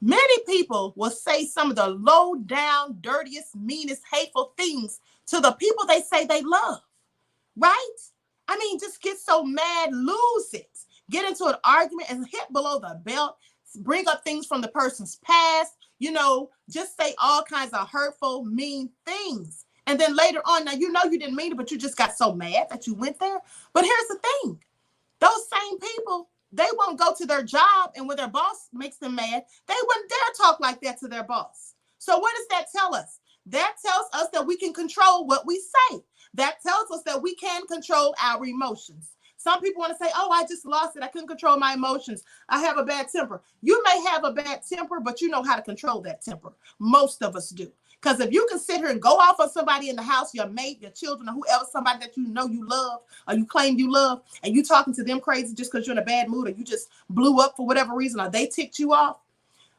Many people will say some of the low down, dirtiest, meanest, hateful things to the people they say they love, right? I mean, just get so mad, lose it. Get into an argument and hit below the belt, bring up things from the person's past, just say all kinds of hurtful, mean things. And then later on, now you know you didn't mean it, but you just got so mad that you went there. But here's the thing. Those same people, they won't go to their job, and when their boss makes them mad, they wouldn't dare talk like that to their boss. So what does that tell us? That tells us that we can control what we say. That tells us that we can control our emotions. Some people want to say, oh, I just lost it. I couldn't control my emotions. I have a bad temper. You may have a bad temper, but you know how to control that temper. Most of us do. Because if you can sit here and go off on somebody in the house, your mate, your children, or whoever, somebody that you know you love, or you claim you love, and you talking to them crazy just because you're in a bad mood, or you just blew up for whatever reason, or they ticked you off,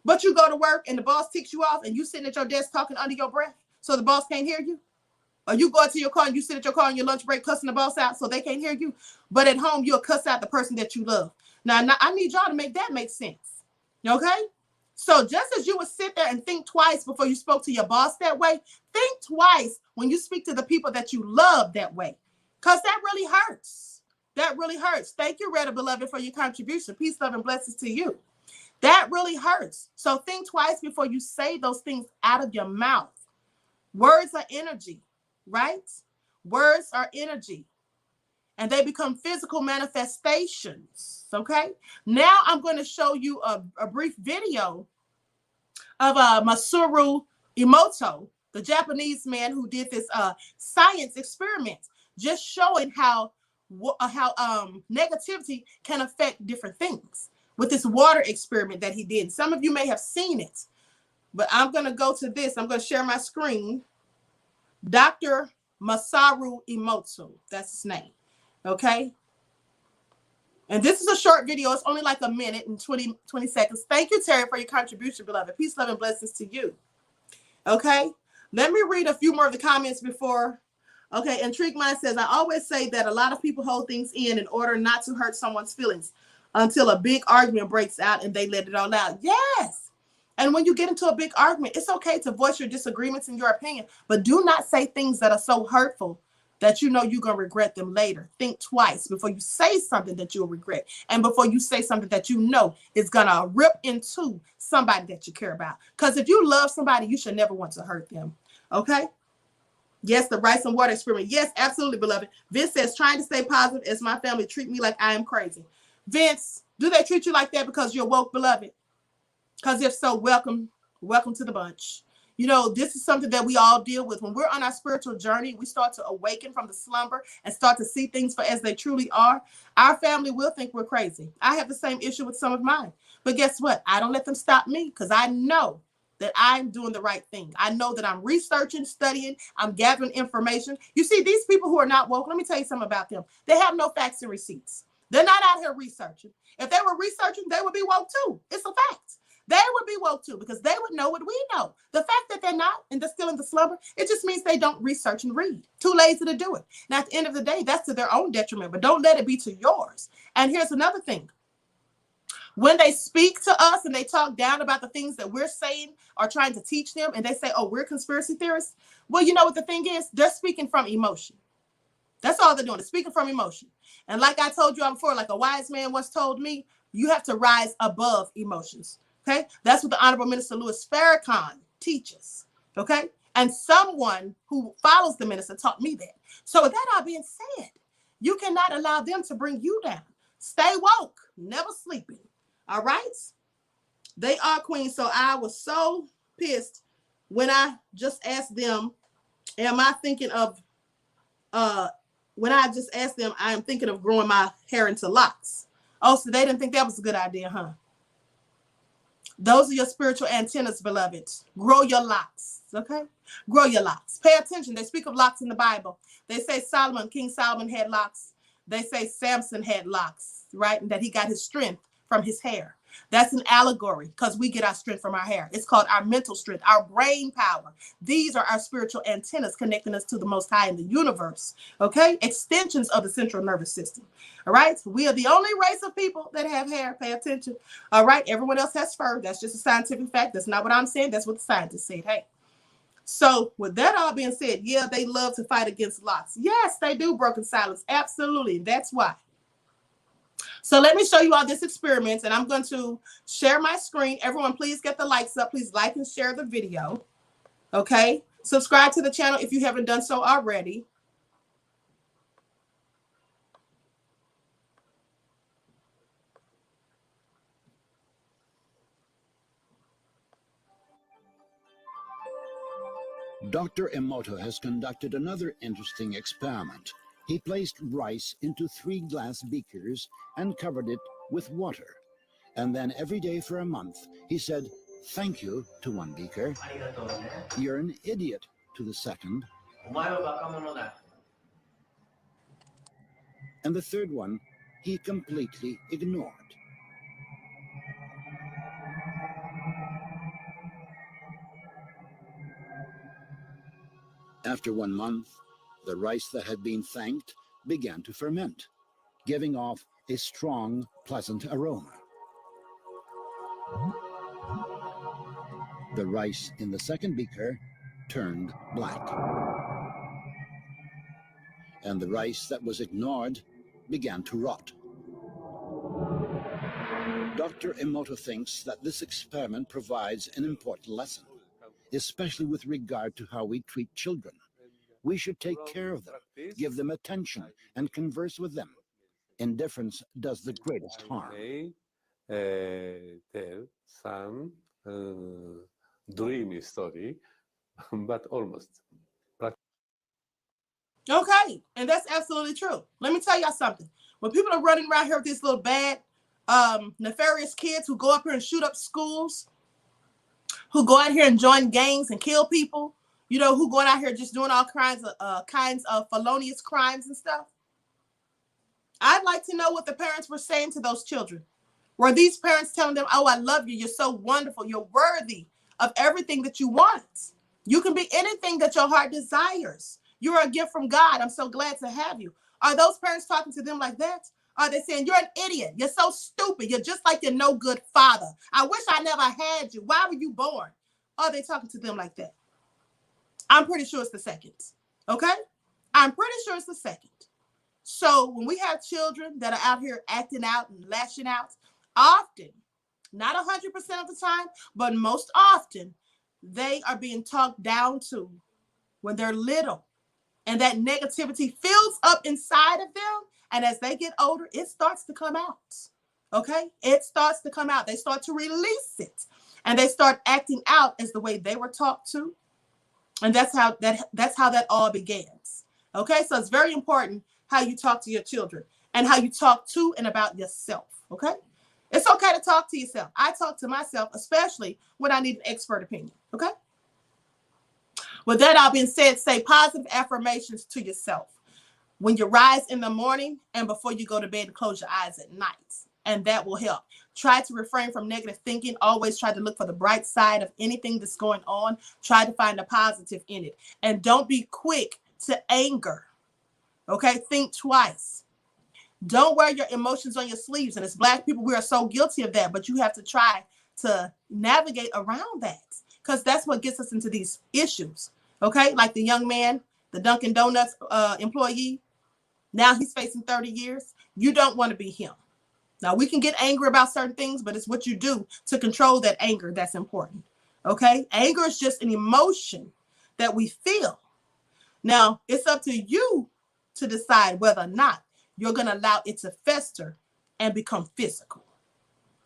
but you go to work and the boss ticks you off, and you sitting at your desk talking under your breath so the boss can't hear you, or you go into your car and you sit at your car on your lunch break cussing the boss out so they can't hear you, but at home you'll cuss out the person that you love. Now I need y'all to make that make sense, okay? So just as you would sit there and think twice before you spoke to your boss that way, think twice when you speak to the people that you love that way, because that really hurts. That really hurts. Thank you, Retta, beloved, for your contribution. Peace, love, and blessings to you. That really hurts. So think twice before you say those things out of your mouth. Words are energy, right? Words are energy, and they become physical manifestations, okay? Now I'm going to show you a brief video of Masaru Emoto, the Japanese man who did this science experiment, just showing how negativity can affect different things with this water experiment that he did. Some of you may have seen it, but I'm going to go to this. I'm going to share my screen. Dr. Masaru Emoto, that's his name. Okay. And this is a short video. It's only like a minute and 20 seconds. Thank you, Terry, for your contribution, beloved. Peace, love, and blessings to you. Okay. Let me read a few more of the comments before. Okay. Intrigue Mind says, I always say that a lot of people hold things in order not to hurt someone's feelings until a big argument breaks out and they let it all out. Yes. And when you get into a big argument, it's okay to voice your disagreements and your opinion, but do not say things that are so hurtful that you know you're going to regret them later. Think twice before you say something that you'll regret, and before you say something that you know is going to rip into somebody that you care about. Because if you love somebody, you should never want to hurt them. Okay? Yes, the rice and water experiment. Yes, absolutely, beloved. Vince says, trying to stay positive as my family treat me like I am crazy. Vince, do they treat you like that because you're woke, beloved? Because if so, welcome to the bunch. You know, this is something that we all deal with. When we're on our spiritual journey, we start to awaken from the slumber and start to see things for as they truly are. Our family will think we're crazy. I have the same issue with some of mine. But guess what? I don't let them stop me, because I know that I'm doing the right thing. I know that I'm researching, studying, I'm gathering information. You see, these people who are not woke, let me tell you something about them. They have no facts and receipts. They're not out here researching. If they were researching, they would be woke too. It's a fact. They would be woke too, because they would know what we know. The fact that they're not and they're still in the slumber, it just means they don't research and read. Too lazy to do it. Now, at the end of the day, that's to their own detriment, but don't let it be to yours. And here's another thing. When they speak to us and they talk down about the things that we're saying or trying to teach them, and they say, oh, we're conspiracy theorists. Well, you know what the thing is? They're speaking from emotion. That's all they're doing, is speaking from emotion. And like I told you before, like a wise man once told me, you have to rise above emotions. Okay, that's what the Honorable Minister Louis Farrakhan teaches. Okay, and someone who follows the minister taught me that. So with that all being said, you cannot allow them to bring you down. Stay woke, never sleeping. All right, they are queens. So I was so pissed when I just asked them, am I thinking of when I just asked them, I am thinking of growing my hair into locks. Oh, so they didn't think that was a good idea, huh? Those are your spiritual antennas, beloved. Grow your locks, okay? Grow your locks. Pay attention. They speak of locks in the Bible. They say King Solomon had locks. They say Samson had locks, right? And that he got his strength from his hair. That's an allegory because we get our strength from our hair. It's called our mental strength, our brain power. These are our spiritual antennas connecting us to the Most High in the universe, okay? Extensions of the central nervous system, all right? We are the only race of people that have hair. Pay attention, all right? Everyone else has fur. That's just a scientific fact. That's not what I'm saying. That's what the scientists said. Hey. So with that all being said, yeah, they love to fight against locks. Yes, they do, broken silence. Absolutely. That's why. So let me show you all this experiment, and I'm going to share my screen. Everyone, please get the likes up. Please like and share the video. Okay. Subscribe to the channel if you haven't done so already. Dr. Emoto has conducted another interesting experiment. He placed rice into 3 glass beakers and covered it with water. And then every day for a month, he said, "Thank you" to one beaker, "You're an idiot" to the second, and the third one he completely ignored. After 1 month, the rice that had been thanked began to ferment, giving off a strong, pleasant aroma. The rice in the second beaker turned black, and the rice that was ignored began to rot. Dr. Emoto thinks that this experiment provides an important lesson, especially with regard to how we treat children. We should take care of them, give them attention, and converse with them. Indifference does the greatest harm. Tell some dreamy story, but almost. Okay, and that's absolutely true. Let me tell y'all something. When people are running around here with these little bad, nefarious kids who go up here and shoot up schools, who go out here and join gangs and kill people, you know, who going out here just doing all kinds of felonious crimes and stuff. I'd like to know what the parents were saying to those children. Were these parents telling them, "Oh, I love you. You're so wonderful. You're worthy of everything that you want. You can be anything that your heart desires. You're a gift from God. I'm so glad to have you." Are those parents talking to them like that? Are they saying, "You're an idiot. You're so stupid. You're just like your no good father. I wish I never had you. Why were you born?" Are they talking to them like that? I'm pretty sure it's the second. Okay? I'm pretty sure it's the second. So when we have children that are out here acting out and lashing out, often, not 100% of the time, but most often, they are being talked down to when they're little. And that negativity fills up inside of them. And as they get older, it starts to come out. Okay? It starts to come out. They start to release it. And they start acting out as the way they were taught to. And that's how that all begins. Okay? So it's very important how you talk to your children and how you talk to and about yourself. Okay? It's okay to talk to yourself. I talk to myself, especially when I need an expert opinion. Okay? With that all being said, say positive affirmations to yourself when you rise in the morning and before you go to bed and close your eyes at night. And that will help. Try to refrain from negative thinking. Always try to look for the bright side of anything that's going on. Try to find a positive in it. And don't be quick to anger. Okay? Think twice. Don't wear your emotions on your sleeves. And as Black people, we are so guilty of that. But you have to try to navigate around that, because that's what gets us into these issues. Okay? Like the young man, the Dunkin' Donuts employee. Now he's facing 30 years. You don't want to be him. Now, we can get angry about certain things, but it's what you do to control that anger that's important. Okay? Anger is just an emotion that we feel. Now, it's up to you to decide whether or not you're going to allow it to fester and become physical.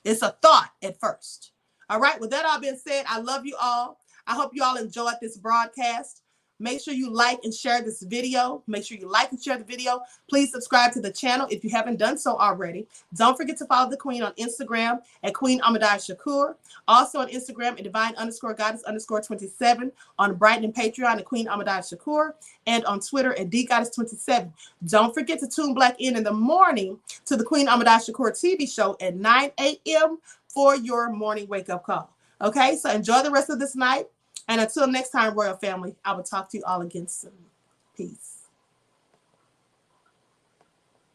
It's a thought at first. All right? With that all being said, I love you all. I hope you all enjoyed this broadcast. Make sure you like and share this video. Make sure you like and share the video. Please subscribe to the channel if you haven't done so already. Don't forget to follow the Queen on Instagram at Queen Ahmadiyyah. Also on Instagram at divine_goddess_27. On Brighton and Patreon at Queen Ahmadiyyah. And on Twitter at dgoddess27. Don't forget to tune back in the morning to the Queen Ahmadiyyah TV show at 9 a.m. for your morning wake-up call. Okay, so enjoy the rest of this night. And until next time, Royal Family, I will talk to you all again soon. Peace.